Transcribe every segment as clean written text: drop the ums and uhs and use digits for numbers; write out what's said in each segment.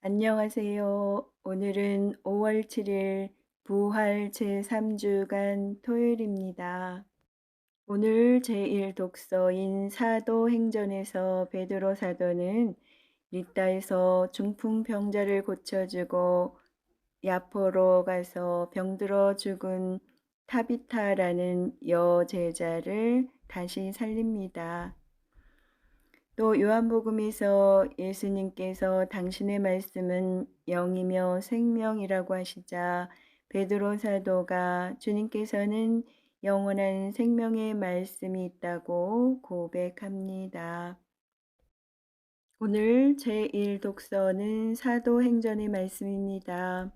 안녕하세요. 오늘은 5월 7일 부활 제3주간 토요일입니다. 오늘 제1 독서인 사도행전에서 베드로 사도는 리따에서 중풍병자를 고쳐주고 야포로 가서 병들어 죽은 타비타라는 여제자를 다시 살립니다. 또 요한복음에서 예수님께서 당신의 말씀은 영이며 생명이라고 하시자 베드로 사도가 주님께서는 영원한 생명의 말씀이 있다고 고백합니다. 오늘 제1 독서는 사도행전의 말씀입니다.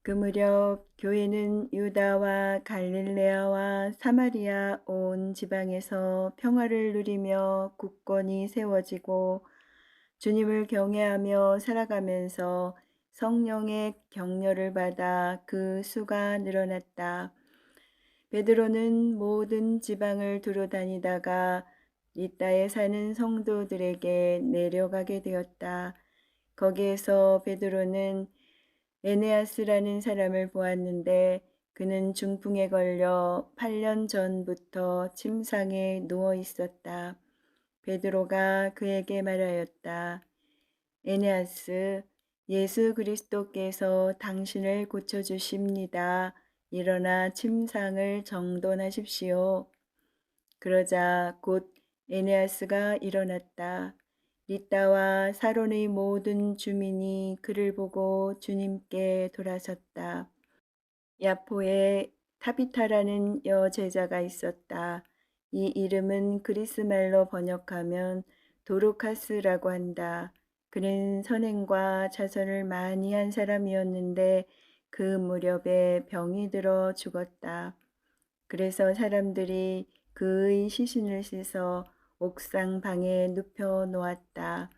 그 무렵 교회는 유다와 갈릴레아와 사마리아 온 지방에서 평화를 누리며 굳건히 세워지고 주님을 경외하며 살아가면서 성령의 격려를 받아 그 수가 늘어났다. 베드로는 모든 지방을 두루 다니다가 리따에 사는 성도들에게 내려가게 되었다. 거기에서 베드로는 에네아스라는 사람을 보았는데 그는 중풍에 걸려 8년 전부터 침상에 누워 있었다. 베드로가 그에게 말하였다. 에네아스, 예수 그리스도께서 당신을 고쳐주십니다. 일어나 침상을 정돈하십시오. 그러자 곧 에네아스가 일어났다. 리따와 사론의 모든 주민이 그를 보고 주님께 돌아섰다. 야포에 타비타라는 여제자가 있었다. 이 이름은 그리스 말로 번역하면 도르카스라고 한다. 그는 선행과 자선을 많이 한 사람이었는데 그 무렵에 병이 들어 죽었다. 그래서 사람들이 그의 시신을 씻어 옥상 방에 눕혀 놓았다.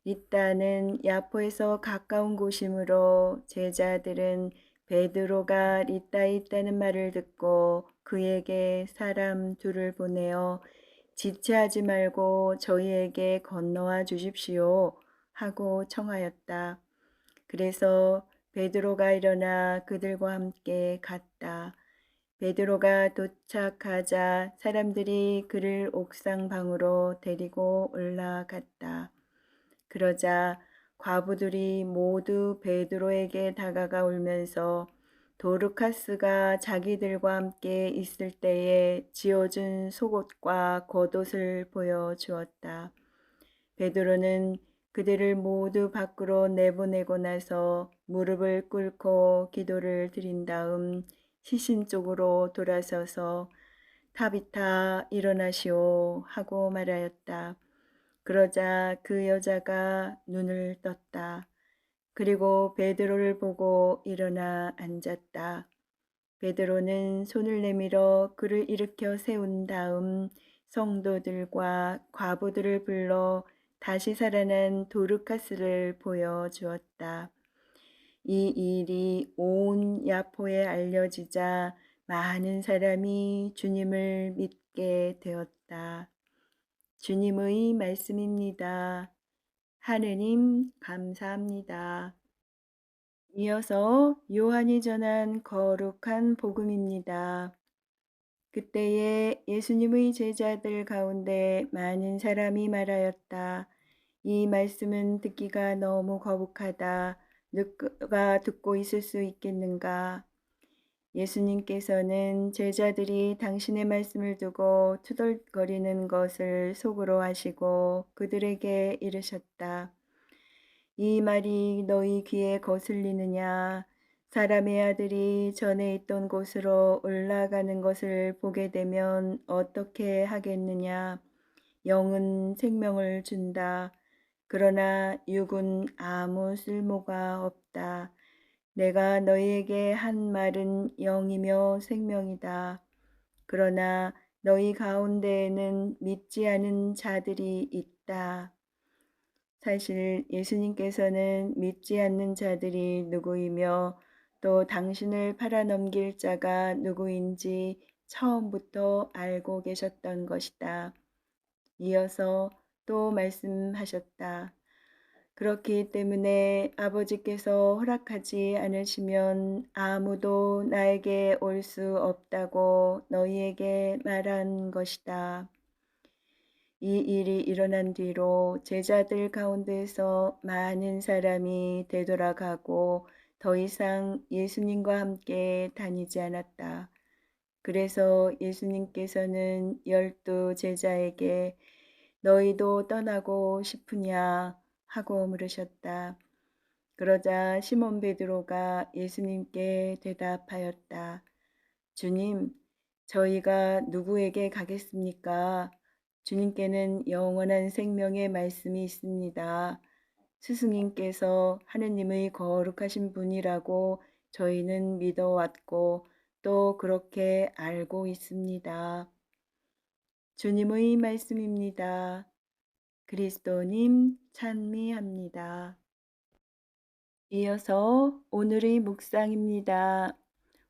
리따는 야포에서 가까운 곳이므로 제자들은 베드로가 리따에 있다는 말을 듣고 그에게 사람 둘을 보내어 지체하지 말고 저희에게 건너와 주십시오 하고 청하였다. 그래서 베드로가 일어나 그들과 함께 갔다. 베드로가 도착하자 사람들이 그를 옥상 방으로 데리고 올라갔다. 그러자 과부들이 모두 베드로에게 다가가 울면서 도르카스가 자기들과 함께 있을 때에 지어준 속옷과 겉옷을 보여주었다. 베드로는 그들을 모두 밖으로 내보내고 나서 무릎을 꿇고 기도를 드린 다음 시신 쪽으로 돌아서서 타비타 일어나시오 하고 말하였다. 그러자 그 여자가 눈을 떴다. 그리고 베드로를 보고 일어나 앉았다. 베드로는 손을 내밀어 그를 일으켜 세운 다음 성도들과 과부들을 불러 다시 살아난 도르카스를 보여주었다. 이 일이 온 야포에 알려지자 많은 사람이 주님을 믿게 되었다. 주님의 말씀입니다. 하느님 감사합니다. 이어서 요한이 전한 거룩한 복음입니다. 그때에 예수님의 제자들 가운데 많은 사람이 말하였다. 이 말씀은 듣기가 너무 거북하다. 누가 듣고 있을 수 있겠는가? 예수님께서는 제자들이 당신의 말씀을 두고 투덜거리는 것을 속으로 하시고 그들에게 이르셨다. 이 말이 너희 귀에 거슬리느냐? 사람의 아들이 전에 있던 곳으로 올라가는 것을 보게 되면 어떻게 하겠느냐? 영은 생명을 준다. 그러나 육은 아무 쓸모가 없다. 내가 너희에게 한 말은 영이며 생명이다. 그러나 너희 가운데에는 믿지 않은 자들이 있다. 사실 예수님께서는 믿지 않는 자들이 누구이며 또 당신을 팔아넘길 자가 누구인지 처음부터 알고 계셨던 것이다. 이어서 또 말씀하셨다. 그렇기 때문에 아버지께서 허락하지 않으시면 아무도 나에게 올 수 없다고 너희에게 말한 것이다. 이 일이 일어난 뒤로 제자들 가운데서 많은 사람이 되돌아가고 더 이상 예수님과 함께 다니지 않았다. 그래서 예수님께서는 12제자에게 너희도 떠나고 싶으냐 하고 물으셨다. 그러자 시몬 베드로가 예수님께 대답하였다. 주님, 저희가 누구에게 가겠습니까? 주님께는 영원한 생명의 말씀이 있습니다. 스승님께서 하느님의 거룩하신 분이라고 저희는 믿어왔고 또 그렇게 알고 있습니다. 주님의 말씀입니다. 그리스도님 찬미합니다. 이어서 오늘의 묵상입니다.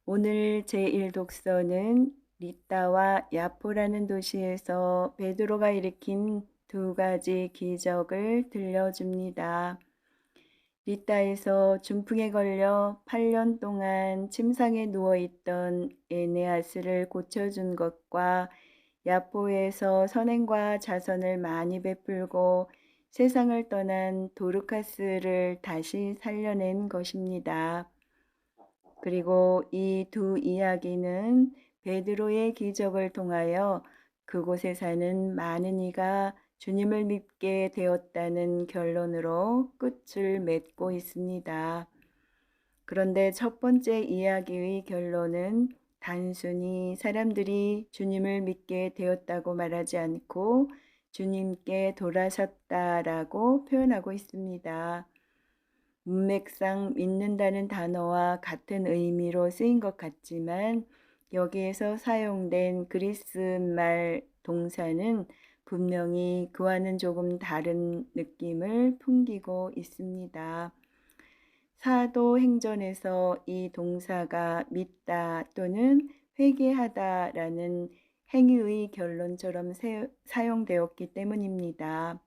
오늘 제1독서는 리따와 야포라는 도시에서 베드로가 일으킨 두 가지 기적을 들려줍니다. 리따에서 중풍에 걸려 8년 동안 침상에 누워있던 에네아스를 고쳐준 것과 야포에서 선행과 자선을 많이 베풀고 세상을 떠난 도르카스를 다시 살려낸 것입니다. 그리고 이 두 이야기는 베드로의 기적을 통하여 그곳에 사는 많은 이가 주님을 믿게 되었다는 결론으로 끝을 맺고 있습니다. 그런데 첫 번째 이야기의 결론은 단순히 사람들이 주님을 믿게 되었다고 말하지 않고 주님께 돌아섰다라고 표현하고 있습니다. 문맥상 믿는다는 단어와 같은 의미로 쓰인 것 같지만 여기에서 사용된 그리스 말 동사는 분명히 그와는 조금 다른 느낌을 풍기고 있습니다. 사도행전에서 이 동사가 믿다 또는 회개하다라는 행위의 결론처럼 사용되었기 때문입니다.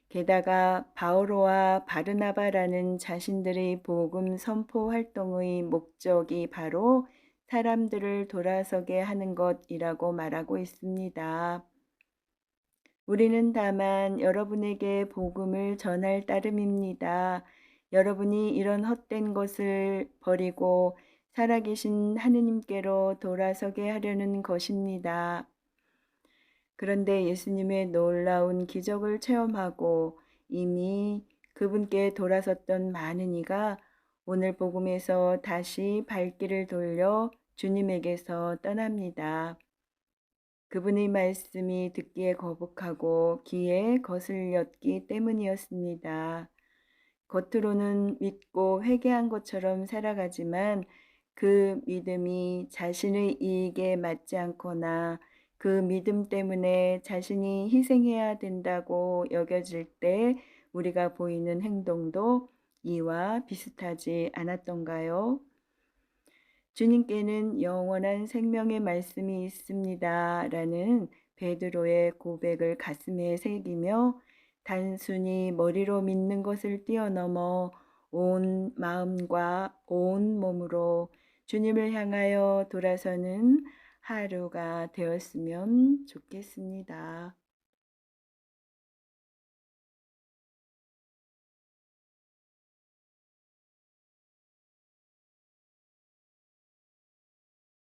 게다가 바오로와 바르나바라는 자신들의 복음 선포 활동의 목적이 바로 사람들을 돌아서게 하는 것이라고 말하고 있습니다. 우리는 다만 여러분에게 복음을 전할 따름입니다. 여러분이 이런 헛된 것을 버리고 살아계신 하느님께로 돌아서게 하려는 것입니다. 그런데 예수님의 놀라운 기적을 체험하고 이미 그분께 돌아섰던 많은 이가 오늘 복음에서 다시 발길을 돌려 주님에게서 떠납니다. 그분의 말씀이 듣기에 거북하고 귀에 거슬렸기 때문이었습니다. 겉으로는 믿고 회개한 것처럼 살아가지만 그 믿음이 자신의 이익에 맞지 않거나 그 믿음 때문에 자신이 희생해야 된다고 여겨질 때 우리가 보이는 행동도 이와 비슷하지 않았던가요? 주님께는 영원한 생명의 말씀이 있습니다. 라는 베드로의 고백을 가슴에 새기며 단순히 머리로 믿는 것을 뛰어넘어 온 마음과 온 몸으로 주님을 향하여 돌아서는 하루가 되었으면 좋겠습니다.